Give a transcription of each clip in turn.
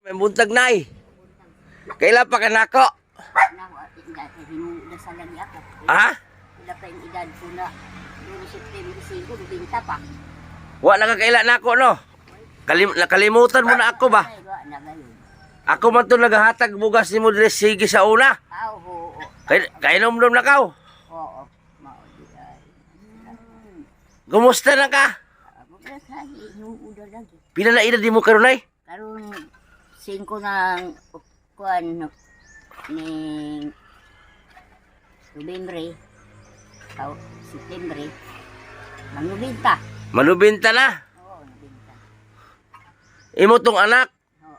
May buntag nay. Kailan pa ka nako? Ha? Wala pa yung edad ko na noong September 5, binta pa. Wala ka kailan nako no? Nakalimutan mo na ako ba? Ay, wala na ngayon. Ako man to naghahatag bugas ni mo dire sige sa una. Oo. Kainom-nom na ka. Oo. Maudi ay. Kumusta na ka? Magkala sa inuuda lagi. Pila na edad di mo karon nay? Karon 5 ng kuan ni November, September, manubinta. Manubinta na. Oo, nubinta. Imo tong anak. Oo.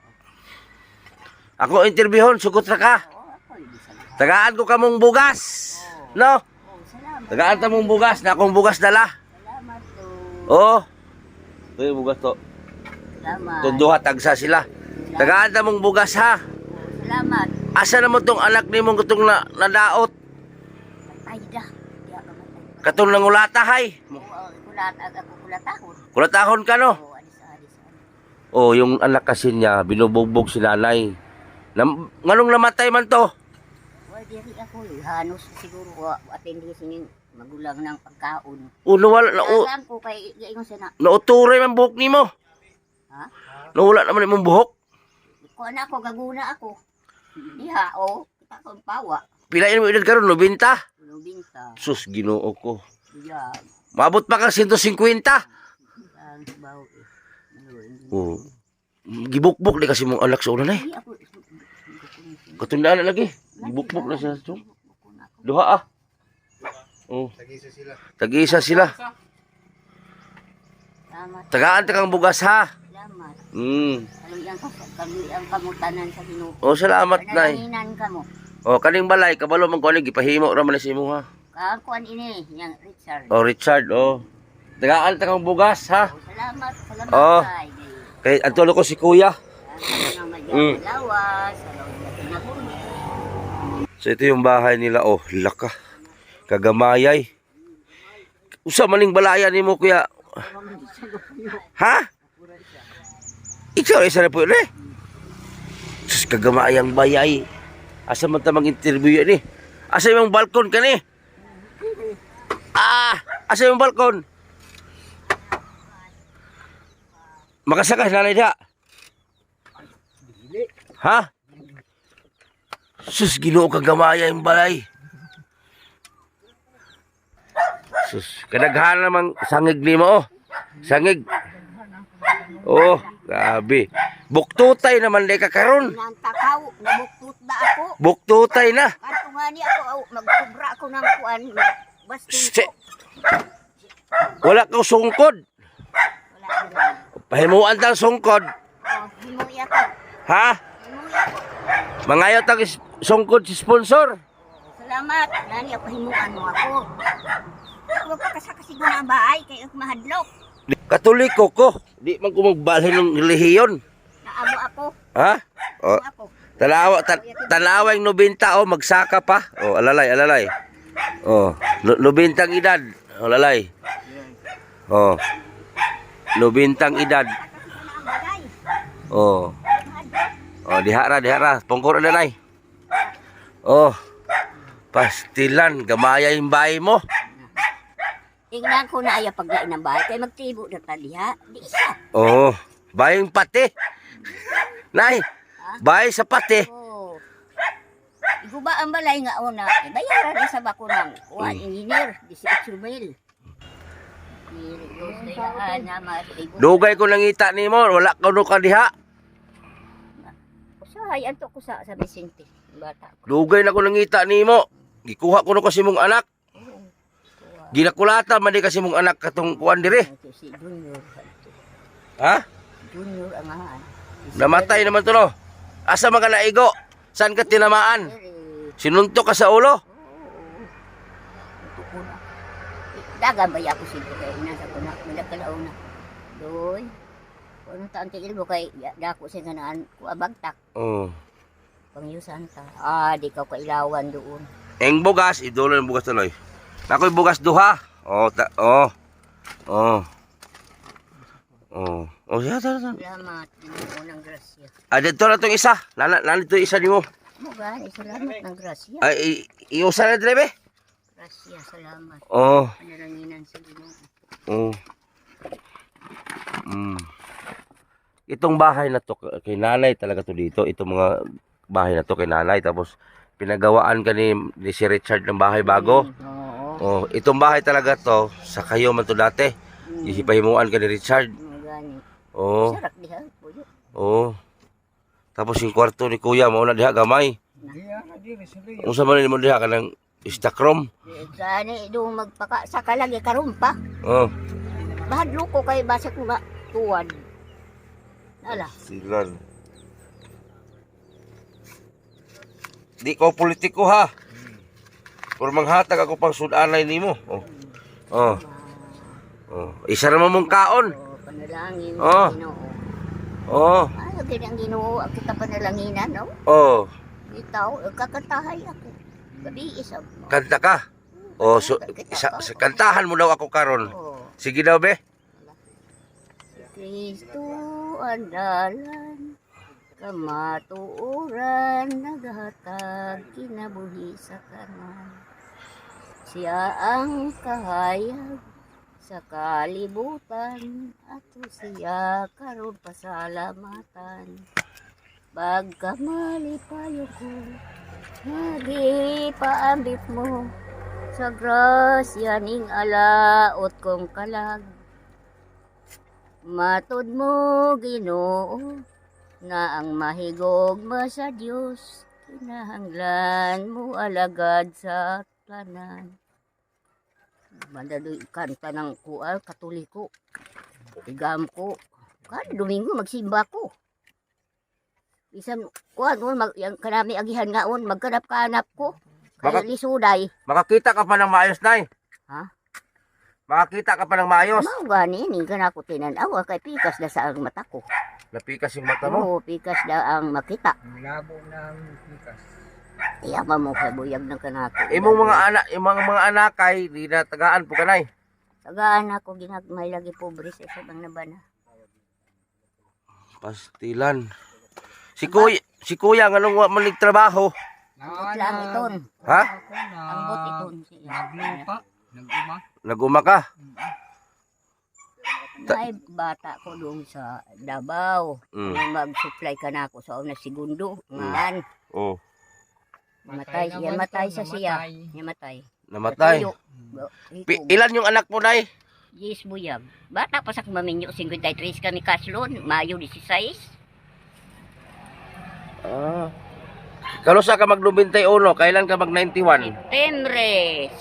Ako interviewon sugot ra ka. Oo, ako hindi sa lahat. Tagaan ko kamong bugas. No? Oo, salamat. Tagaan ta mong bugas na akong bugas dala. Salamat to. Oh. Uy, bugas to. Salamat. Tunduha tagsa sila. Tagaan ta mong bugas ha. Salamat. Asa na mo tong anak nimo gutong nadaot? Ay da. Di ako matay. Katong nangulata hay. Kulatahon. Kulatahon ka no? Oo, alis. Oh, yung anak kasi niya binubugbog si nanay. Nganong namatay man to? Well, diri ako hanos siguro atindi sinin magulang ng pagkaon. Uno wala na Alam ko kay gaingon siya na. nauturay man buhok nimo. Ha? Nawala naman imong buhok. Ko na ako gaguna ako. Diha o, kita ko pawa. Pila mo edad karon 90? Binta. Sus, Ginoo ko. Diya. Maabot pa kang 150. Ang bawo. Oh. Gibukbok di kasi mong anak sa una nay. Di ako. Katundaan na lagi. Gibukbok na siya. Duha ah. Oh. Tag-isa sila. Salamat. Tagaan ta kang bugas ha. Salamat. Mm. Ang kamutanan sa Ginoo. Oh, salamat nay. Panalangin ka mo. Oh, kaning balay kabalo man ko ni gipahimo ra man sa imo ha. Kakuan ini, yang Richard. Oh, Richard, oh. Tagaan ta kang bugas ha. Oh, salamat Oh. kay. Kay antulo ko si Kuya. Mm. Lawas, salamat. So ito yung bahay nila. Oh, laka. Kagamayay. Usa maning balaya nimo kuya. Ha? Ikaw isa na po eh. Sus kagamayang bayay. Asa man ta mag-interview yan eh. Asa yung balkon ka ni? Asa yung balkon? Makasakas nanay diha. Ha? Sus, Ginoo kagamaya yung balay. Sus, kadaghan namang sangig nimo oh. Sangig. Oh, grabe. Buktutay naman di ka karon. Nang takaw, nabuktut na ako. Buktutay na. Kanto nga ni ako, magkubra ako ng kuan. Bastin Shit. ko. Wala kang sungkod. Wala na. Pahimuan tang sungkod. Oh, himuya ko. Ha? Himuya ko. Mangayo tang sungkod si sponsor. Salamat. Nani ako himuan mo ako. Huwag pa kasakasigo na ang bahay kay ako mahadlok. Katoliko ko. Di man ko magbalhin ng relihiyon. Naamo ako. Ha? Oh, Ako. tanawa yung 90 oh, magsaka pa. Oh, alalay. Oh, 90 ang edad. Oh, lalay. Oh. 90 edad. Ang bagay. Oh. Oh, dihara. Pungkor na nay. Oh. Pastilan, gamaya yung bahay mo. Tingnan ko na aya paglain ng bahay kay magtibo na taliha. Di isa. Oh, bayang pati. Nay, bahay sa pati. Oh. Iguba ang balay nga una. Bayaran na sa bako ng kuwan engineer. 18 mil. Dugay ko nangita nimo, wala ka no kadiha. Usahay anto ko sa Vicente. Bata ko. Dugay na ko nangita nimo. Gikuha ko no kasi mong anak. Ginakulata man di kasi mong anak katong kuan dire. Si Junior. Ha? Junior ang ahan. Namatay naman to no. Asa mga naigo? Saan ka tinamaan? Sinuntok ka sa ulo? Dagan ba ako sila kay nasa ko na nagkalaw na. Doy. Ano ta ang tigil mo kay dako sa ganaan ko abagtak. Oh. Pangyusan ta. Di ka kailawan doon. Eng bugas, idolo ng bugas tuloy. Nakoy bugas duha. Oh, oh. Oh. Oh, siya, siya. Salamat. Ginoo ng grasya. Ah, dito na itong isa. Nandito isa ni mo. Mo gani, salamat ng grasya. Ay, iusa na dre, be? Grasya, salamat. Oh. Panalanginan sa Ginoo. Oh. Itong bahay na to, kay nanay talaga to dito. Itong mga bahay na to kay nanay. Tapos, pinagawaan ka ni si Richard ng bahay bago. Oo. Oh, itong bahay talaga to, sa kayo man to dati. Ihipahimuan ka ni Richard. Mo gani. Oh. Sarak diha, puyo. Oh. Tapos yung kwarto ni kuya, mauna diha gamay. Kung sa man mo diha ka ng stock room. Gani, do magpaka sa kalagi karon pa. Oh. Bahadlo ko kay basa ko tuwad. Ala. Silan. Di ko politiko ha. Pero manghatag ako pang sudanay nimo. Oh. Oh. Oh. Isa naman mong kaon. Oh, panalangin Oh. Ginoo. Oh. Ano gid ang Ginoo ang kita panalanginan, no? Oh. Bitaw, kakantahay ako. Gabi isa. Kanta ka. Oh, so, sa kantahan mo daw ako karon. Oh. Sige daw be. Kristo andalan, kamatuoran, naghatag kinabuhi sa kanan. Siya ang kahayag sa kalibutan, ato siya karon pasalamatan. Pagkamali payo ko, paambit mo, sa grasya ning alaot kong kalag. Matod mo Ginoo na ang mahigogma sa Dios, kinahanglan mo alagad sa tanan. Mandadoy kanta ng kual Katoliko. Igam ko. Kan Domingo magsimba ko. Bisan kuan yang kanami agihan ngaon magkanap-kanap ko. Kaya lisuday. Makakita ka pa ng maayos, nay. Ha? Makakita ka pa ng maayos. Mao gani ni kanako tinan-aw kay pikas na sa ang mata ko. Napikas yung mata mo. Oo, pikas na ang makita. Labo ng pikas. Iya mo kay buyag ng kanako. Imong mga anak kay di na tagaan po kanay. Tagaan ako ginagmay lagi pobre sa ibang nabana. Pastilan. Si kuya nganong wa man trabaho? Ambot lang iton. Ha? Ambot iton siya. Naglupa. Naguma. Naguma ka? May bata ko doon sa Davao. Mm. Mag-supply ka na ako sa una segundo. Ngan. Oh, Matay. Yamatay sa siya. Yamatay. namatay. Ilan yung anak mo, nay? Yes, buyag. Bata pa sa kumaminyo. 53 kami kaslon. Mayo 16. Ah. Kalusa ka mag 91, kailan ka mag 91? Septembre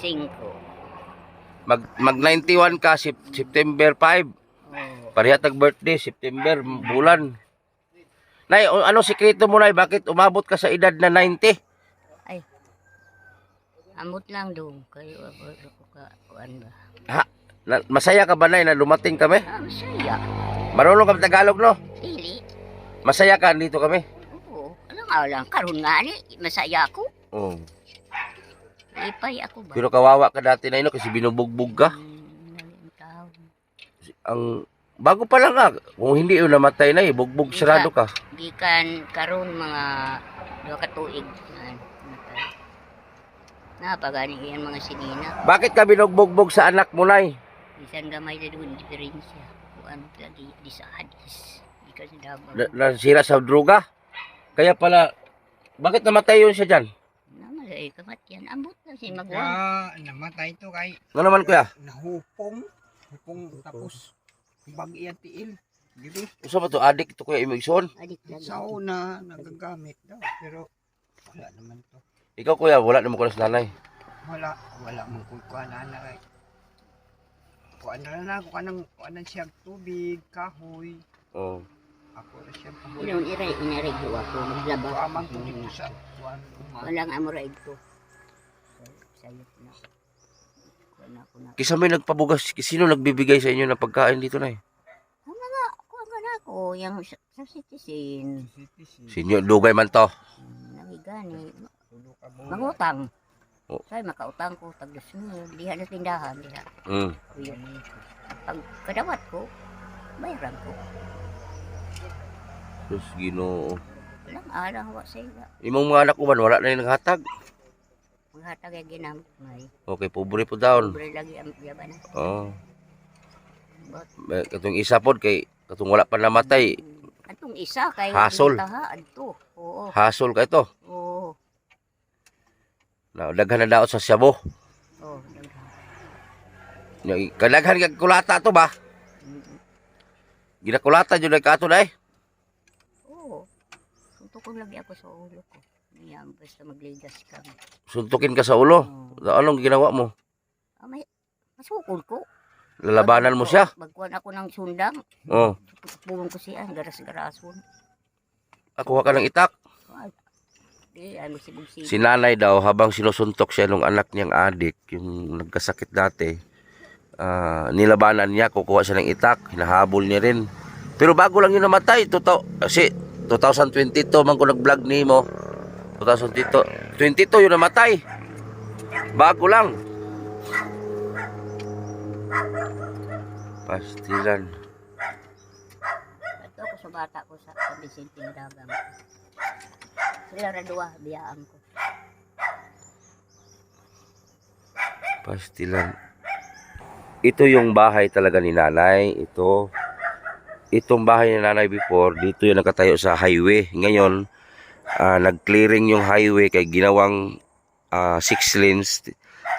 5. Mag 91 ka September 5. Oh. Pareha tag birthday September bulan. Nay, ano sikreto mo, nay? Bakit umabot ka sa edad na 90? Ay. Amot lang doon. Kayo ako ka. Kuan ba? Ha? Masaya ka ba, nay, na lumating kami? Masaya. Marunong kami Tagalog, no? Dili. Masaya ka dito kami? Oo. Alang karon nga ni. Masaya ako. Oo. Ipay ako ba? Pero kawawa ka dati na kasi binubugbog ka. Naling tao. Ang bago pa lang ka. Kung hindi yun namatay na bugbog sarado ka. Gikan karon mga 2 ka tuig. Napagani yan mga sinina. Bakit ka binubugbog sa anak mo, nay? Bisan gamay na doon diferensya. Kuan lagi di sa hadis. Ikas Davao. Nasira sa droga? Kaya pala, bakit namatay yun siya dyan? Namalay kamatyan. Ambot na siya magwan. Namatay to kay Ano naman, kuya? nahupong. Hupong tapos bag iyan tiil. Dili. Gusto ba to adik ito, kuya Imigson? Adik lang. Sa una nagagamit daw pero wala naman to. Ikaw, kuya, wala naman ko na sa nanay. Wala mong kukuha na kay. Kuha na ako kanang siyang tubig, kahoy. Oh. Ako na siyang Inon inareglo ako. Maglaba. amang to dito sa kuan. Walang amoray ito. Sayot na. Kuan ako na. Kisa may nagpabugas, sino nagbibigay sa inyo ng pagkain dito, nay? Kuan ka na ako. Yung sa citizen. Sinyo, dugay man to. Nangigani. Mangutang. Oh. Say makautang ko tag 2,000 diha na tindahan diha. Mm. Kuya. Pag kadawat ko Bayaran ko. Sus, Ginoo. Walang alang wa sa iya. Imong mga anak uban wala na yung naghatag. Maghatag ay ginamit may. Okay, pobre po daon. Pobre lagi ang yaban. Oh. But, Katong isa pod kay katong wala pa namatay. atong isa kay Hasol. taha adto. Oo. Hasol ka ito. Oo. Na daghan na daot sa Cebu. Oh, Kadaghan kag kulata to ba? Ginakulata jud kay kato dai. Oo. Suntukon lagi ako sa ulo ko. Niya basta magligas kami. Suntukin ka sa ulo. Oo. Anong ginawa mo? May masukol ko. Lalabanan mo siya. Magkuhan ako ng sundang. Oh, Pulong ko siya, garas-garason. kuha ka ng itak. Di, ano si Si nanay daw habang sinusuntok siya nung anak niyang adik, yung nagkasakit dati, nilabanan niya, kukuha siya ng itak, hinahabol niya rin. Pero bago lang yun namatay, kasi 2022 man ko nag-vlog ni mo. 2022 yun namatay. Bago lang. Pastilan. Ito ako sa bata ko sa Vicente Dagang. Sila radua, biyaan ko. Pastilan. Ito yung bahay talaga ni nanay. Itong bahay ni nanay before, dito yung nakatayo sa highway. Ngayon, nag-clearing yung highway kay ginawang 6 lanes.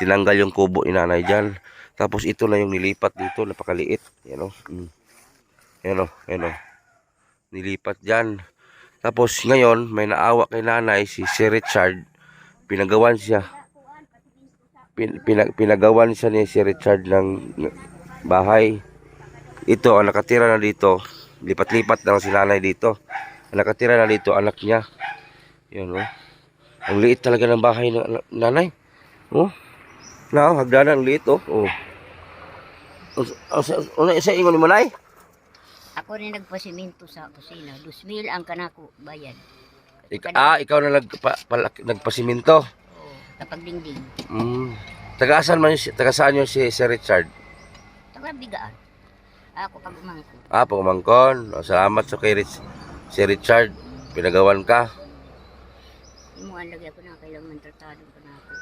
Tinanggal yung kubo ni nanay dyan. Tapos ito na yung nilipat dito, napakaliit. Yan o. Yan o. Nilipat dyan. Tapos ngayon, may naawa kay nanay, si Sir Richard. Pinagawan siya. Pinagawan siya ni Sir Richard ng bahay. Ito, ang nakatira na dito. Lipat-lipat na lang si nanay dito. Ang nakatira na dito, anak niya. Yan o. Ang liit talaga ng bahay ng nanay. Oh. Hagdanan, ang liit o. Oh. Ano isa ingon ni manay? Ako rin nagpasimento sa kusina. 2,000 ang kanako bayad. Ikaw na nagpasiminto. Oo, kapag dingding. Taga saan yun si Sir Richard? Taga bigaan. Ako pag umangko. Pumangkon. Salamat sa kay si Richard. Pinagawan ka. Imuan lagi ako na kailangan tratado ko na ako.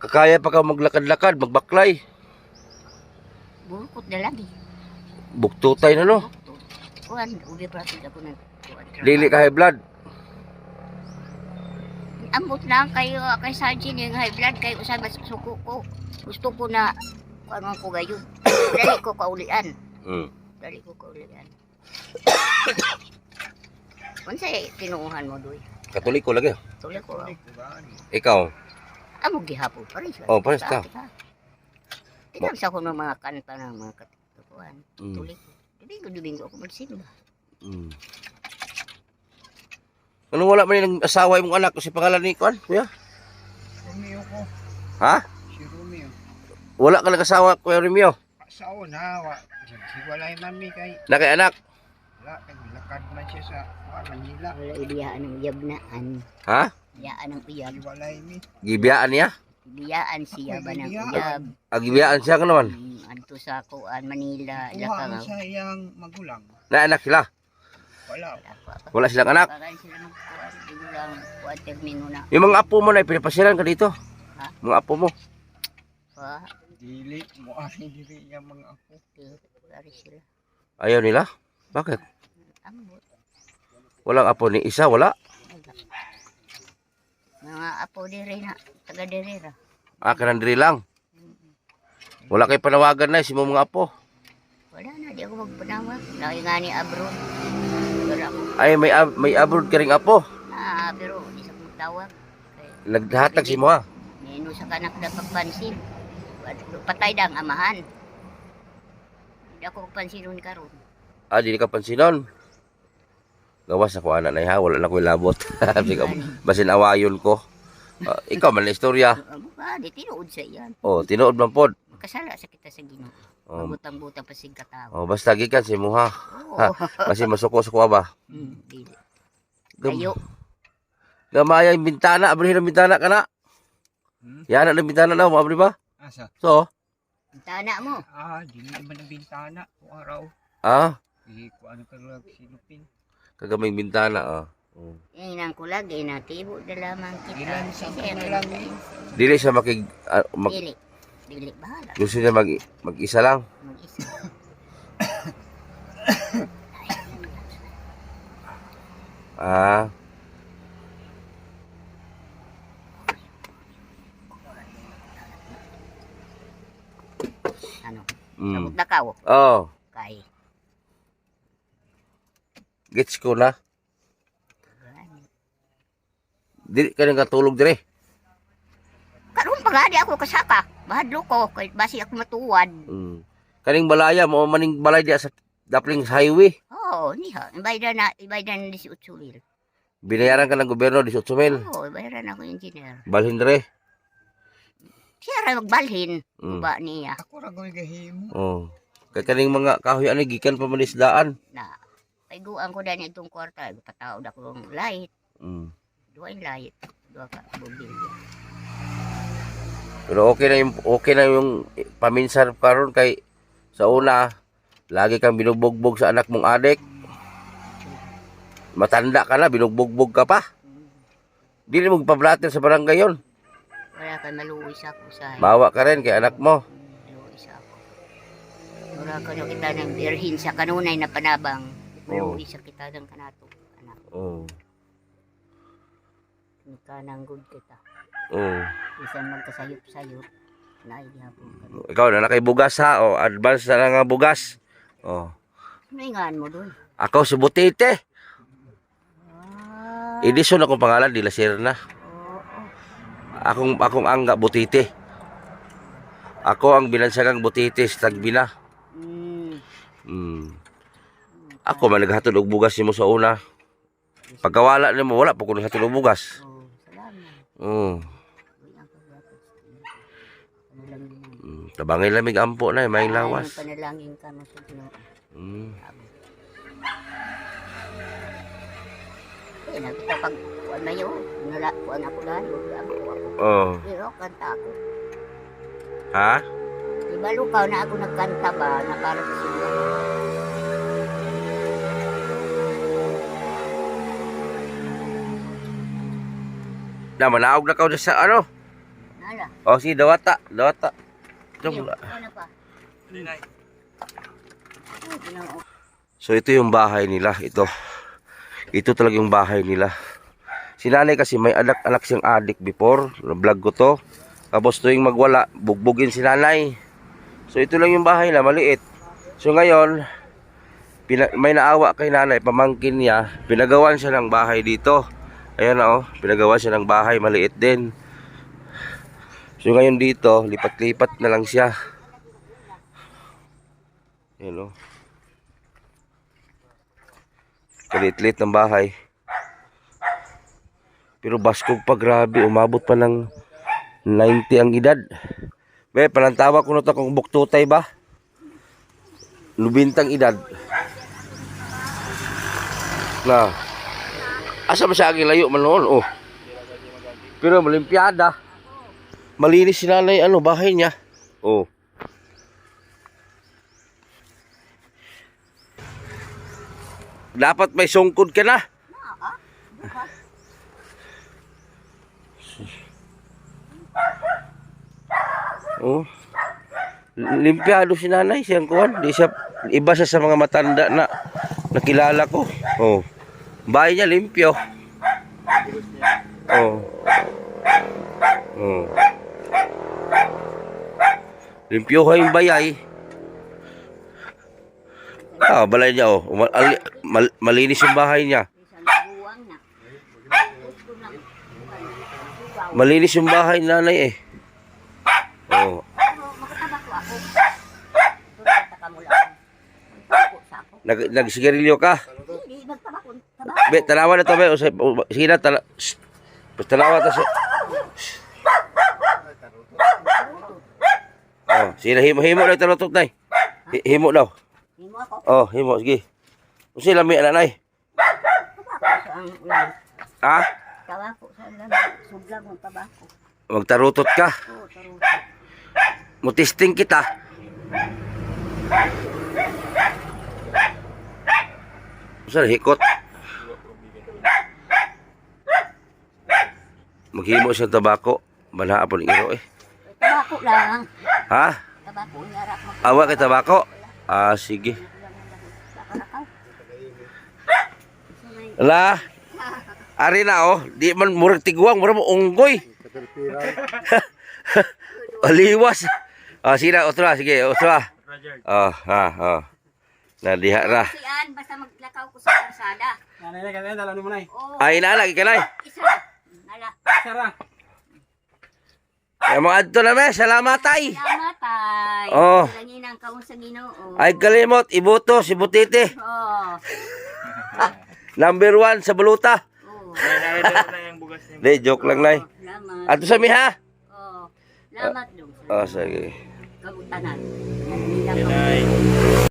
Kakaya pa ka maglakad-lakad, magbaklay. Burukot na lagi. Buktutay na no. Kuhan, ubi prasid ako na. Lili ka high blood. Ambot lang kayo kay Sargin yung high blood kay usay mas suko ko. Gusto ko na ano ko gayon. Dali ko kaulian. Dali ko kaulian. Unsay tinuuhan mo doy? Katoliko lagi. Tuloy ko. Ikaw. Amo gihapon pa rin. Oh, pares ka. Tingnan sa ko ng mga kanta ng mga katukuan. Tuloy ko. Domingo ako magsimba. Ano wala man yung asawa mong anak si pangalan ni Kuan? Kuya? Romeo ko. Ha? Si Romeo. Wala ka nag-asawa, Kuya Romeo? Sa una, hiwalay mami kay Na kay anak? wala kay lakad man siya sa Manila. Wala ibiyaan ng iyabnaan. Ha? Biyaan ng uyab. Hiwalay mi. Gibiyaan niya? Biyaan siya ba ng uyab. Gibiyaan siya ka naman. Adto sa Kuan, Manila. Kuha Lakaw. sa iyang magulang. Na anak sila? Wala. Wala silang anak? Bakaran sila magkuhan. Dito lang kuhan termino na. Yung mga apo mo na pinapasiran ka dito? Ha? Mga apo mo? Pa, Dili mo ari dili yang mga ako. Bakaran sila. Ayaw nila? Bakit? Ambot. Walang apo ni isa, wala? Mga apo dire na. Taga dire ra. Kanandiri lang. Wala kay panawagan na si mga apo. Wala na. Di ako magpanawag. Laki nga ni abroad. Pero ako. Ay, may abroad ka ring apo. Pero di sa magtawag. Kaya, Naghatag si mo ha. Nino sa kanak na pagpansin. Patay dang amahan. Hindi ako pansinon karon. Di ka pansinon. Gawas ako anak na ha, wala na ko ilabot. Basin awayon ko. Ikaw man na istorya. Di tinuod sa iyan. Tinuod man pod. Kasala sa kita sa Ginoo. Butang-butang pa sig katao. Basta gikan si mo ha. Oo. Kasi masuko-suko ba? Dili. Gam- Kayo. Gamaya yung bintana, abrihin ang bintana ka na. Yan ang bintana na, maabri ba? Asa? So, Tana mo. Dili man ang bintana ko araw. Ah, Kuan ka lang silupin. kagaming bintana, oh. Inang ko lagi na tibo na lamang kita. Ilan sa Sige, na lang eh. Dili siya Dili. Dili bahala. gusto niya mag-isa lang. Mag-isa. Ah, Ano? mm. Sabot na ka, Oh, kay. gets ko na. Dili ka nang katulog dire. Karon pa nga di ako kasaka. Bahadlo ko, kay basi ako matuwad. Mm. Kaning balaya mo maning balay diya sa Dapling Highway. Oo, niha. Ibaydan na 18 mil. Binayaran ka ng gobyerno 18,000. Oo, ibaydan ako engineer. Balhin dire. Siya ra magbalhin. Mm. Ba niya. Ako ra ko'y gahimo. Oh. Kay kaning mga kahoy ani gikan pa man isdaan. Na, paiguan ko dyan itong kwarta. Patawad ako ng light. Mm. Dua yung light. Dua ka bubilya. Pero okay na yung paminsan karon kay sa una lagi kang binubugbog sa anak mong adik. Matanda ka na, binubugbog ka pa. Dili mo pablatter sa barangay yon. Wala ka maluwis ako sa Bawa ka rin kay anak mo. maluwis ako. Wala ka no kita ng birhin sa kanunay na panabang. Maluwis sa kita ng kanato. Anak, Oh. ka ng good kita. Oh. Bisan magkasayop-sayop. Naigihapon ka. Ikaw na nakay bugas ha. Oh, advance na nga bugas. Oh. Maingan mo doon. Ako si Butite. Ah, Edison akong pangalan, Dila Serna. oo. Akong angga Butite. Ako ang binansagang Butite sa Tagbina. Mm. Ako man naghatod og bugas nimo sa una. Pagkawala nimo wala pa ko naghatod og bugas. Oh, salamat. Mm. Uy, ang paglapas. Ano lang yun. Tabangay lamig ampo na may Ay, lawas. panalangin ka mo sa Ginoo. Mm. Eh, nakita pag kuan na yun. Kuan ako layo. Ako. Oh. Pero kanta ako. Ha? Diba lukaw na ako nagkanta ba na para sa simbahan? Na manaog na ka sa ano? Nala. Oh, si dawata. Ito Iyo, mula. ano pa? Ninay. Ay, Ginoo. So ito yung bahay nila, ito. Ito talaga yung bahay nila. Si nanay kasi may anak siyang adik before, vlog ko to. Tapos tuwing magwala, bugbugin si nanay. So ito lang yung bahay na maliit. So ngayon, may naawa kay nanay, pamangkin niya, pinagawan siya ng bahay dito. Ayan na oh, pinagawa siya ng bahay, maliit din. So ngayon dito, lipat-lipat na lang siya. Ayan oh. Kalit-lit ng bahay. Pero baskog pa, grabe. Umabot pa ng 90 ang edad. Be, palantawa ko na ito kung buktutay ba? Lubintang edad. Na. Asa ba siya aging layo man noon? Oh. Pero malimpiada. Malinis si nanay, ano, bahay niya. Oh. Dapat may sungkod ka na. Oh. Limpiado si nanay, siyang kuwan. Di siya, iba siya sa mga matanda na nakilala ko. Oh. Bahay niya limpyo. Oh. Oh. Limpyo ko yung bayay. Ah, balay niya oh. Malinis yung bahay niya. Isang buwang na. Gusto lang. Malinis yung bahay ni nanay eh. Oh. Pero makatabako ako. Pero takamula ako. Magtabako sa ako. Nagsigarilyo ka? Hindi, magtabako. Be, tanawa na to be. Sige na, tanawa to siya. Oh, sige na, himo na talutot na. Himo daw. Hindi mo ako. Oh, himo, sige. Kasi lami nanay. Tabako sa ang ulan. Ha? Tabako sa ulan. Sublag mong tabako. Magtarutot ka. Oo, taruto. Mutisting kita. Saan hikot? Maghimo siya tabako. Banha po ng iro eh. Tabako lang. Ha? Tabako, nyara mo. Awa kay tabako? Ah, sige. Ala. Ari na oh, di man murag tiguang, murag mo unggoy. Aliwas. Ah, sila otra, sige, otra. Ah, na diha ra. Siyan, basta maglakaw ko sa karsada. Nanay na kaya dala mo nay. Oo. Ay na lagi kanay. Isa. Nala. Sara. Ay mo adto na me, salamat ay. Salamat ay. Oh. Langin ang kaon sa Ginoo. Ay kalimot ibuto si Butite. Oh. Number 1 sa buluta. Oh. Di joke lang nay. Salamat. Ato sa miha. Oh. Salamat dong. Ah, sige. Kabutanan. Nila ka.